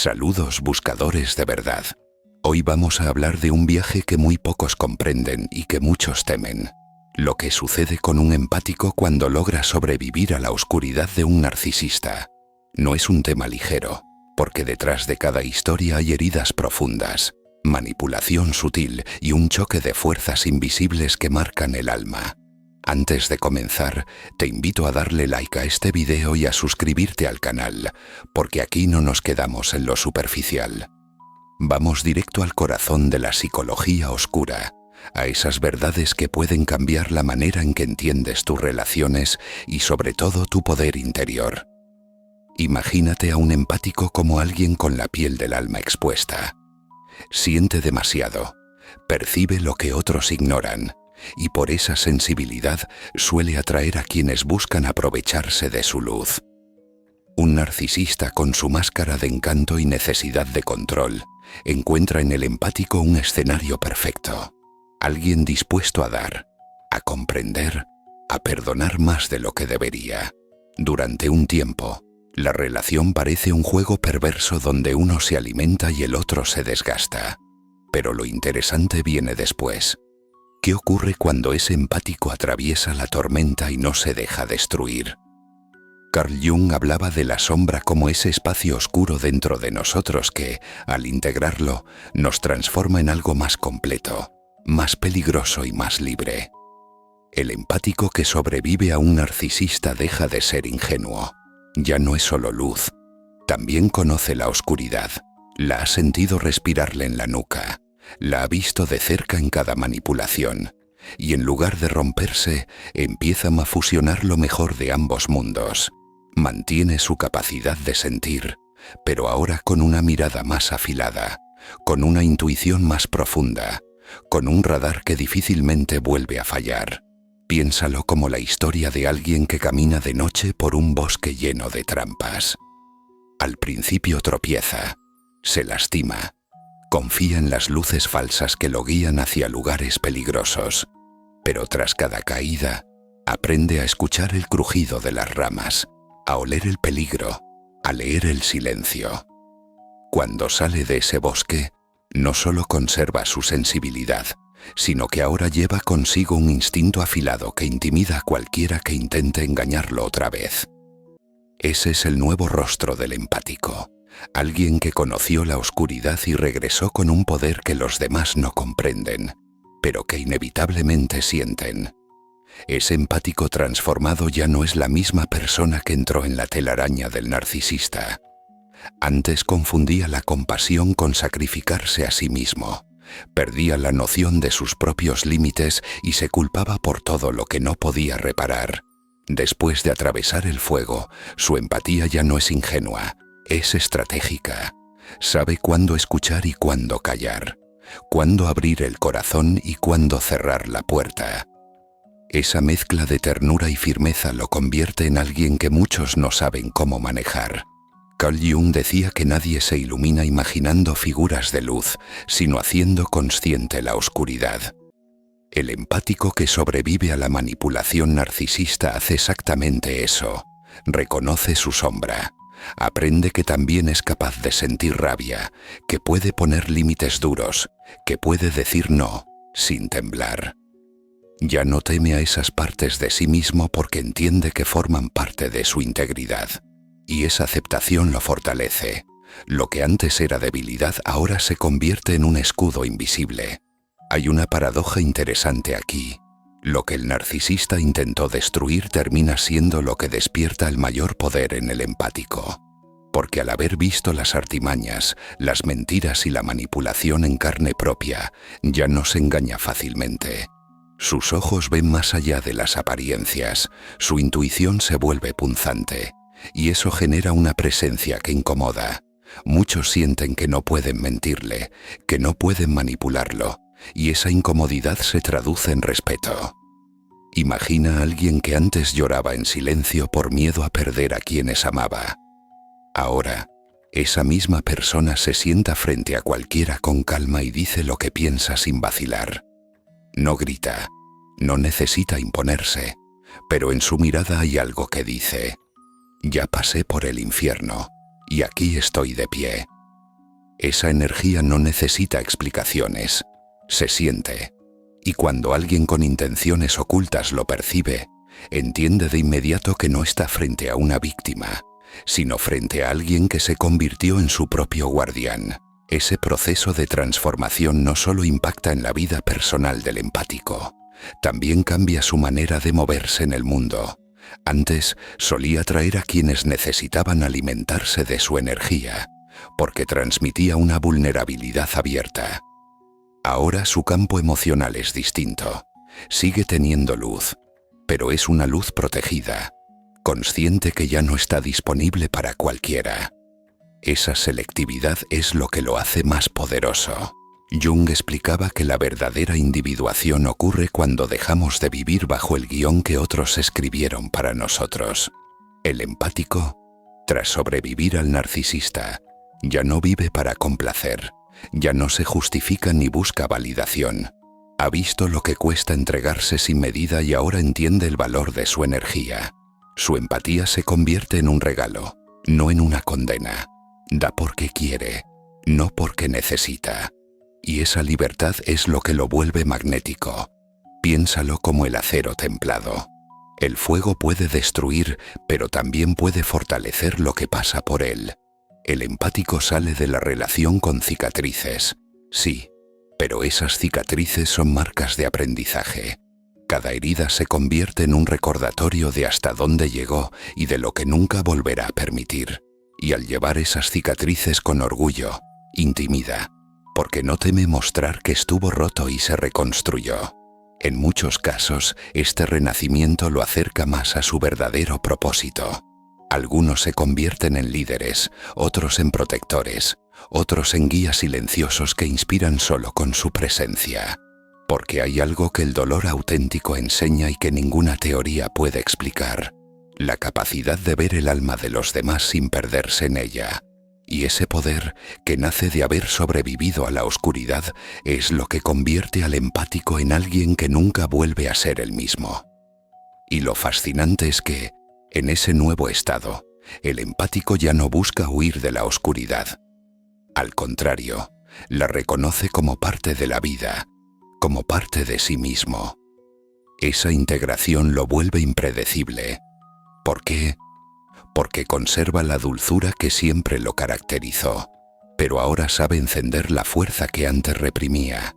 Saludos buscadores de verdad. Hoy vamos a hablar de un viaje que muy pocos comprenden y que muchos temen. Lo que sucede con un empático cuando logra sobrevivir a la oscuridad de un narcisista. No es un tema ligero, porque detrás de cada historia hay heridas profundas, manipulación sutil y un choque de fuerzas invisibles que marcan el alma. Antes de comenzar, te invito a darle like a este video y a suscribirte al canal, porque aquí no nos quedamos en lo superficial. Vamos directo al corazón de la psicología oscura, a esas verdades que pueden cambiar la manera en que entiendes tus relaciones y sobre todo tu poder interior. Imagínate a un empático como alguien con la piel del alma expuesta. Siente demasiado, percibe lo que otros ignoran, y por esa sensibilidad suele atraer a quienes buscan aprovecharse de su luz. Un narcisista con su máscara de encanto y necesidad de control encuentra en el empático un escenario perfecto. Alguien dispuesto a dar, a comprender, a perdonar más de lo que debería. Durante un tiempo, la relación parece un juego perverso donde uno se alimenta y el otro se desgasta. Pero lo interesante viene después. ¿Qué ocurre cuando ese empático atraviesa la tormenta y no se deja destruir? Carl Jung hablaba de la sombra como ese espacio oscuro dentro de nosotros que, al integrarlo, nos transforma en algo más completo, más peligroso y más libre. El empático que sobrevive a un narcisista deja de ser ingenuo. Ya no es solo luz. También conoce la oscuridad. La ha sentido respirarle en la nuca. La ha visto de cerca en cada manipulación. Y en lugar de romperse, empiezan a fusionar lo mejor de ambos mundos. Mantiene su capacidad de sentir, pero ahora con una mirada más afilada, con una intuición más profunda, con un radar que difícilmente vuelve a fallar. Piénsalo como la historia de alguien que camina de noche por un bosque lleno de trampas. Al principio tropieza, se lastima, confía en las luces falsas que lo guían hacia lugares peligrosos, pero tras cada caída, aprende a escuchar el crujido de las ramas, a oler el peligro, a leer el silencio. Cuando sale de ese bosque, no solo conserva su sensibilidad, sino que ahora lleva consigo un instinto afilado que intimida a cualquiera que intente engañarlo otra vez. Ese es el nuevo rostro del empático, alguien que conoció la oscuridad y regresó con un poder que los demás no comprenden, pero que inevitablemente sienten. Ese empático transformado ya no es la misma persona que entró en la telaraña del narcisista. Antes confundía la compasión con sacrificarse a sí mismo. Perdía la noción de sus propios límites y se culpaba por todo lo que no podía reparar. Después de atravesar el fuego, su empatía ya no es ingenua, es estratégica. Sabe cuándo escuchar y cuándo callar, cuándo abrir el corazón y cuándo cerrar la puerta. Esa mezcla de ternura y firmeza lo convierte en alguien que muchos no saben cómo manejar. Carl Jung decía que nadie se ilumina imaginando figuras de luz, sino haciendo consciente la oscuridad. El empático que sobrevive a la manipulación narcisista hace exactamente eso. Reconoce su sombra. Aprende que también es capaz de sentir rabia, que puede poner límites duros, que puede decir no, sin temblar. Ya no teme a esas partes de sí mismo porque entiende que forman parte de su integridad. Y esa aceptación lo fortalece. Lo que antes era debilidad ahora se convierte en un escudo invisible. Hay una paradoja interesante aquí. Lo que el narcisista intentó destruir termina siendo lo que despierta el mayor poder en el empático. Porque al haber visto las artimañas, las mentiras y la manipulación en carne propia, ya no se engaña fácilmente. Sus ojos ven más allá de las apariencias, su intuición se vuelve punzante. Y eso genera una presencia que incomoda. Muchos sienten que no pueden mentirle, que no pueden manipularlo, y esa incomodidad se traduce en respeto. Imagina a alguien que antes lloraba en silencio por miedo a perder a quienes amaba. Ahora, esa misma persona se sienta frente a cualquiera con calma y dice lo que piensa sin vacilar. No grita, no necesita imponerse, pero en su mirada hay algo que dice: ya pasé por el infierno, y aquí estoy de pie. Esa energía no necesita explicaciones, se siente. Y cuando alguien con intenciones ocultas lo percibe, entiende de inmediato que no está frente a una víctima, sino frente a alguien que se convirtió en su propio guardián. Ese proceso de transformación no solo impacta en la vida personal del empático, también cambia su manera de moverse en el mundo. Antes solía atraer a quienes necesitaban alimentarse de su energía, porque transmitía una vulnerabilidad abierta. Ahora su campo emocional es distinto. Sigue teniendo luz, pero es una luz protegida, consciente que ya no está disponible para cualquiera. Esa selectividad es lo que lo hace más poderoso. Jung explicaba que la verdadera individuación ocurre cuando dejamos de vivir bajo el guión que otros escribieron para nosotros. El empático, tras sobrevivir al narcisista, ya no vive para complacer, ya no se justifica ni busca validación. Ha visto lo que cuesta entregarse sin medida y ahora entiende el valor de su energía. Su empatía se convierte en un regalo, no en una condena. Da porque quiere, no porque necesita. Y esa libertad es lo que lo vuelve magnético. Piénsalo como el acero templado. El fuego puede destruir, pero también puede fortalecer lo que pasa por él. El empático sale de la relación con cicatrices, sí, pero esas cicatrices son marcas de aprendizaje. Cada herida se convierte en un recordatorio de hasta dónde llegó y de lo que nunca volverá a permitir. Y al llevar esas cicatrices con orgullo, intimida, porque no teme mostrar que estuvo roto y se reconstruyó. En muchos casos, este renacimiento lo acerca más a su verdadero propósito. Algunos se convierten en líderes, otros en protectores, otros en guías silenciosos que inspiran solo con su presencia. Porque hay algo que el dolor auténtico enseña y que ninguna teoría puede explicar: la capacidad de ver el alma de los demás sin perderse en ella. Y ese poder, que nace de haber sobrevivido a la oscuridad, es lo que convierte al empático en alguien que nunca vuelve a ser el mismo. Y lo fascinante es que, en ese nuevo estado, el empático ya no busca huir de la oscuridad. Al contrario, la reconoce como parte de la vida, como parte de sí mismo. Esa integración lo vuelve impredecible. ¿Por qué? Porque conserva la dulzura que siempre lo caracterizó, pero ahora sabe encender la fuerza que antes reprimía.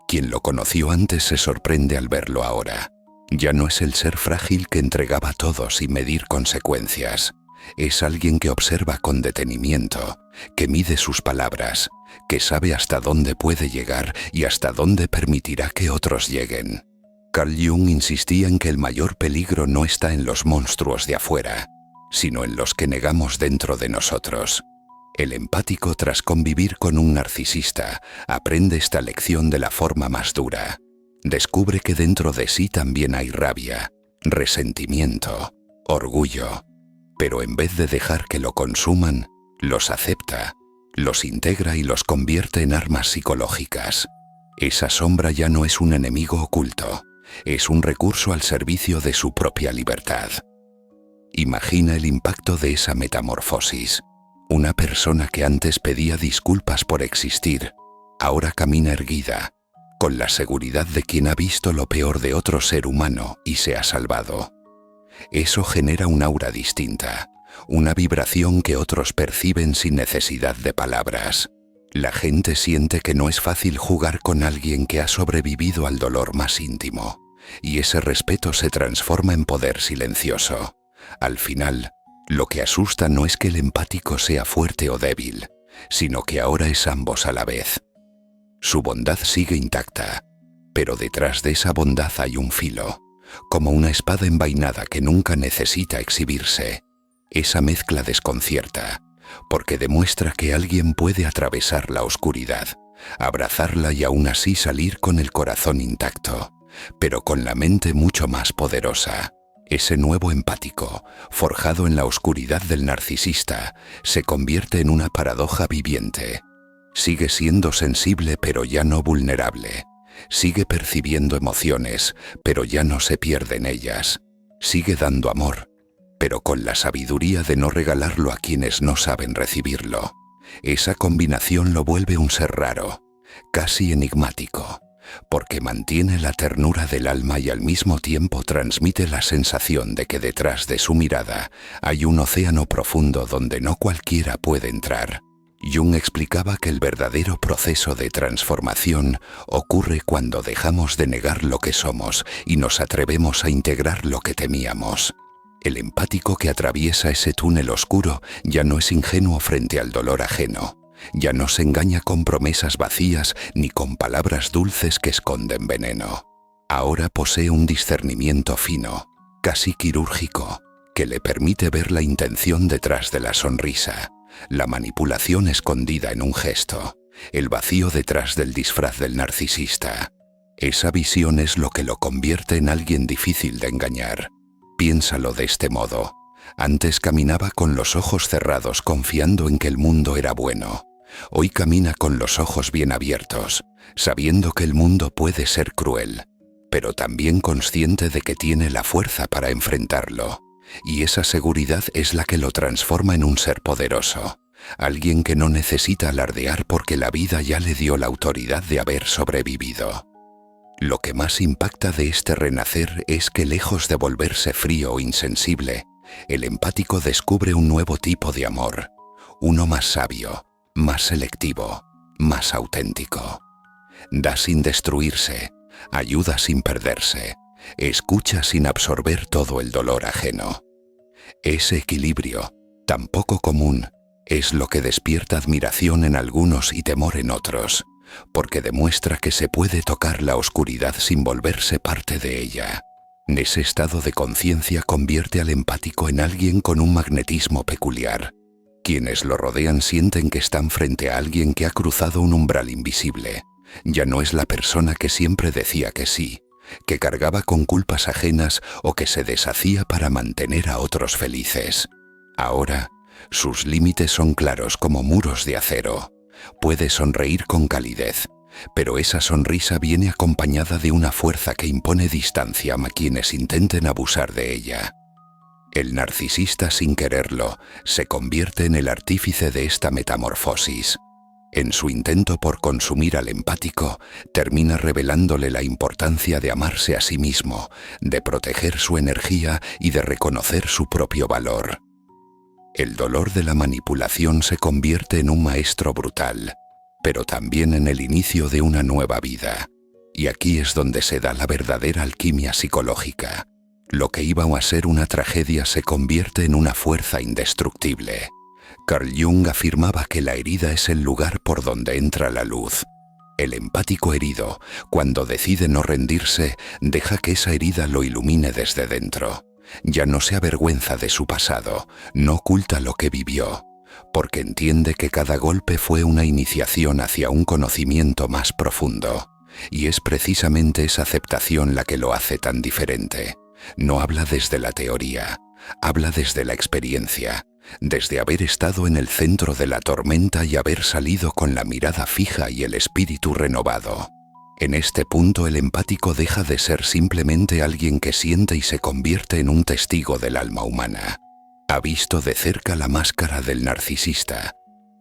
Quien lo conoció antes se sorprende al verlo ahora. Ya no es el ser frágil que entregaba todo sin medir consecuencias. Es alguien que observa con detenimiento, que mide sus palabras, que sabe hasta dónde puede llegar y hasta dónde permitirá que otros lleguen. Carl Jung insistía en que el mayor peligro no está en los monstruos de afuera, sino en los que negamos dentro de nosotros. El empático, tras convivir con un narcisista, aprende esta lección de la forma más dura. Descubre que dentro de sí también hay rabia, resentimiento, orgullo, pero en vez de dejar que lo consuman, los acepta, los integra y los convierte en armas psicológicas. Esa sombra ya no es un enemigo oculto, es un recurso al servicio de su propia libertad. Imagina el impacto de esa metamorfosis. Una persona que antes pedía disculpas por existir, ahora camina erguida, con la seguridad de quien ha visto lo peor de otro ser humano y se ha salvado. Eso genera un aura distinta, una vibración que otros perciben sin necesidad de palabras. La gente siente que no es fácil jugar con alguien que ha sobrevivido al dolor más íntimo, y ese respeto se transforma en poder silencioso. Al final, lo que asusta no es que el empático sea fuerte o débil, sino que ahora es ambos a la vez. Su bondad sigue intacta, pero detrás de esa bondad hay un filo, como una espada envainada que nunca necesita exhibirse. Esa mezcla desconcierta, porque demuestra que alguien puede atravesar la oscuridad, abrazarla y aún así salir con el corazón intacto, pero con la mente mucho más poderosa. Ese nuevo empático, forjado en la oscuridad del narcisista, se convierte en una paradoja viviente. Sigue siendo sensible pero ya no vulnerable. Sigue percibiendo emociones, pero ya no se pierde en ellas. Sigue dando amor, pero con la sabiduría de no regalarlo a quienes no saben recibirlo. Esa combinación lo vuelve un ser raro, casi enigmático, porque mantiene la ternura del alma y al mismo tiempo transmite la sensación de que detrás de su mirada hay un océano profundo donde no cualquiera puede entrar. Jung explicaba que el verdadero proceso de transformación ocurre cuando dejamos de negar lo que somos y nos atrevemos a integrar lo que temíamos. El empático que atraviesa ese túnel oscuro ya no es ingenuo frente al dolor ajeno. Ya no se engaña con promesas vacías ni con palabras dulces que esconden veneno. Ahora posee un discernimiento fino, casi quirúrgico, que le permite ver la intención detrás de la sonrisa, la manipulación escondida en un gesto, el vacío detrás del disfraz del narcisista. Esa visión es lo que lo convierte en alguien difícil de engañar. Piénsalo de este modo. Antes caminaba con los ojos cerrados confiando en que el mundo era bueno. Hoy camina con los ojos bien abiertos, sabiendo que el mundo puede ser cruel, pero también consciente de que tiene la fuerza para enfrentarlo. Y esa seguridad es la que lo transforma en un ser poderoso, alguien que no necesita alardear porque la vida ya le dio la autoridad de haber sobrevivido. Lo que más impacta de este renacer es que lejos de volverse frío o insensible, el empático descubre un nuevo tipo de amor, uno más sabio, más selectivo, más auténtico. Da sin destruirse, ayuda sin perderse, escucha sin absorber todo el dolor ajeno. Ese equilibrio, tan poco común, es lo que despierta admiración en algunos y temor en otros, porque demuestra que se puede tocar la oscuridad sin volverse parte de ella. Ese estado de conciencia convierte al empático en alguien con un magnetismo peculiar. Quienes lo rodean sienten que están frente a alguien que ha cruzado un umbral invisible. Ya no es la persona que siempre decía que sí, que cargaba con culpas ajenas o que se deshacía para mantener a otros felices. Ahora, sus límites son claros como muros de acero. Puede sonreír con calidez, pero esa sonrisa viene acompañada de una fuerza que impone distancia a quienes intenten abusar de ella. El narcisista, sin quererlo, se convierte en el artífice de esta metamorfosis. En su intento por consumir al empático, termina revelándole la importancia de amarse a sí mismo, de proteger su energía y de reconocer su propio valor. El dolor de la manipulación se convierte en un maestro brutal, pero también en el inicio de una nueva vida. Y aquí es donde se da la verdadera alquimia psicológica. Lo que iba a ser una tragedia se convierte en una fuerza indestructible. Carl Jung afirmaba que la herida es el lugar por donde entra la luz. El empático herido, cuando decide no rendirse, deja que esa herida lo ilumine desde dentro. Ya no se avergüenza de su pasado, no oculta lo que vivió, porque entiende que cada golpe fue una iniciación hacia un conocimiento más profundo. Y es precisamente esa aceptación la que lo hace tan diferente. No habla desde la teoría, habla desde la experiencia, desde haber estado en el centro de la tormenta y haber salido con la mirada fija y el espíritu renovado. En este punto el empático deja de ser simplemente alguien que siente y se convierte en un testigo del alma humana. Ha visto de cerca la máscara del narcisista,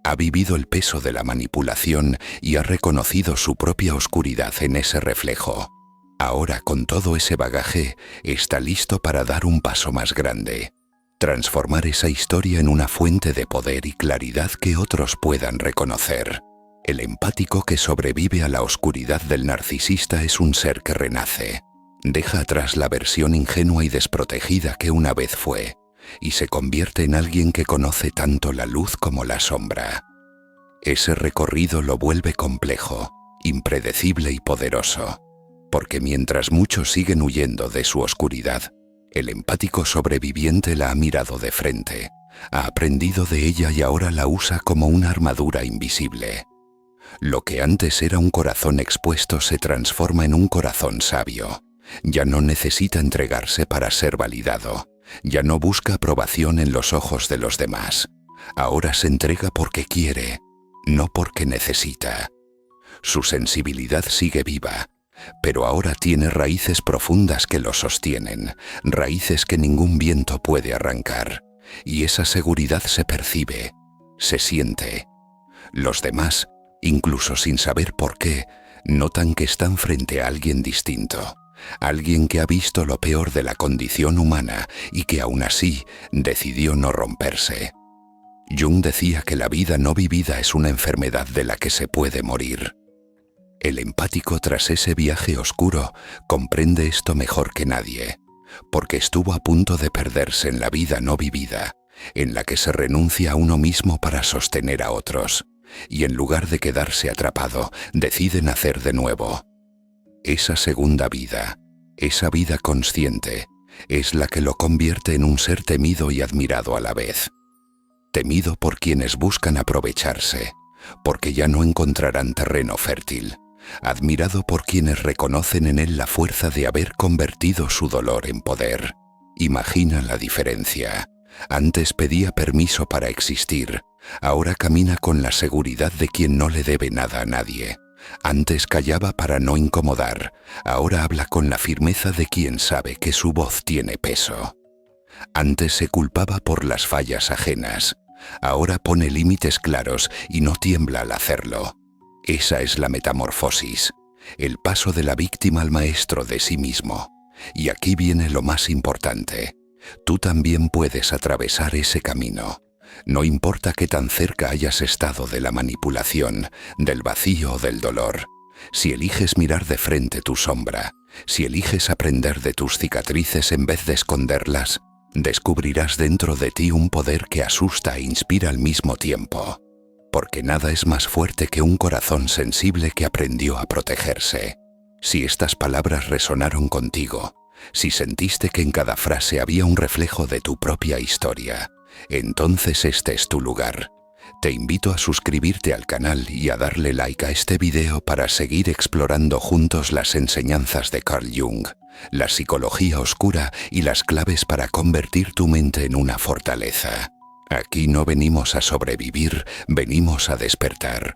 ha vivido el peso de la manipulación y ha reconocido su propia oscuridad en ese reflejo. Ahora, con todo ese bagaje, está listo para dar un paso más grande, transformar esa historia en una fuente de poder y claridad que otros puedan reconocer. El empático que sobrevive a la oscuridad del narcisista es un ser que renace. Deja atrás la versión ingenua y desprotegida que una vez fue, y se convierte en alguien que conoce tanto la luz como la sombra. Ese recorrido lo vuelve complejo, impredecible y poderoso, porque mientras muchos siguen huyendo de su oscuridad, el empático sobreviviente la ha mirado de frente, ha aprendido de ella y ahora la usa como una armadura invisible. Lo que antes era un corazón expuesto se transforma en un corazón sabio. Ya no necesita entregarse para ser validado. Ya no busca aprobación en los ojos de los demás. Ahora se entrega porque quiere, no porque necesita. Su sensibilidad sigue viva, pero ahora tiene raíces profundas que lo sostienen, raíces que ningún viento puede arrancar. Y esa seguridad se percibe, se siente. Los demás, incluso sin saber por qué, notan que están frente a alguien distinto, alguien que ha visto lo peor de la condición humana y que aún así decidió no romperse. Jung decía que la vida no vivida es una enfermedad de la que se puede morir. El empático, tras ese viaje oscuro, comprende esto mejor que nadie, porque estuvo a punto de perderse en la vida no vivida, en la que se renuncia a uno mismo para sostener a otros, y en lugar de quedarse atrapado, decide nacer de nuevo. Esa segunda vida, esa vida consciente, es la que lo convierte en un ser temido y admirado a la vez. Temido por quienes buscan aprovecharse, porque ya no encontrarán terreno fértil. Admirado por quienes reconocen en él la fuerza de haber convertido su dolor en poder. Imagina la diferencia. Antes pedía permiso para existir, ahora camina con la seguridad de quien no le debe nada a nadie. Antes callaba para no incomodar, ahora habla con la firmeza de quien sabe que su voz tiene peso. Antes se culpaba por las fallas ajenas, ahora pone límites claros y no tiembla al hacerlo. Esa es la metamorfosis, el paso de la víctima al maestro de sí mismo. Y aquí viene lo más importante. Tú también puedes atravesar ese camino. No importa qué tan cerca hayas estado de la manipulación, del vacío o del dolor. Si eliges mirar de frente tu sombra, si eliges aprender de tus cicatrices en vez de esconderlas, descubrirás dentro de ti un poder que asusta e inspira al mismo tiempo. Porque nada es más fuerte que un corazón sensible que aprendió a protegerse. Si estas palabras resonaron contigo, si sentiste que en cada frase había un reflejo de tu propia historia, entonces este es tu lugar. Te invito a suscribirte al canal y a darle like a este video para seguir explorando juntos las enseñanzas de Carl Jung, la psicología oscura y las claves para convertir tu mente en una fortaleza. Aquí no venimos a sobrevivir, venimos a despertar.